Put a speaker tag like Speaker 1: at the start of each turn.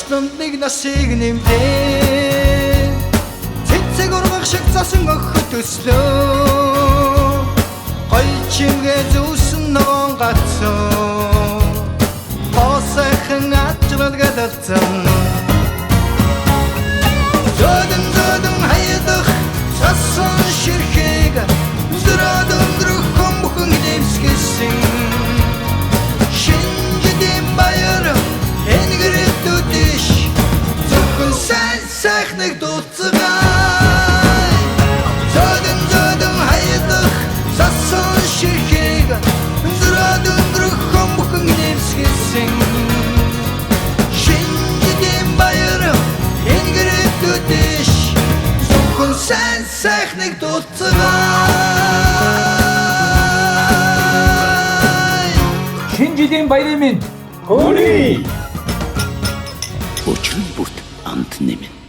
Speaker 1: Орчлонд нэг насыг нэмдээ цэцэг ургах шиг засан өгөхөд өслөө гой чимгээ зүүсэн ногоон гацсан хосайхан ажрал гэлэлцэн зөдөн хайдах засан ширхэг зөрөөд өнгөрөх хүмүүхэн нэмсгэсэн шинжэдэм баяр энгэрэтүүдиш зөвхөн сайхныг дууцгай зөдөн хайдах засан ширхэг зөрөөд өнгөрөх хүмүүхэн нэмсгэсэн шинжэдэм баяр энгэрэтүүдиш зөвхөн сайхныг дууцгай
Speaker 2: шинэ жилийн баярын мэнд
Speaker 3: Хүргэе. Өчигдөр бүрт амт нэмэн.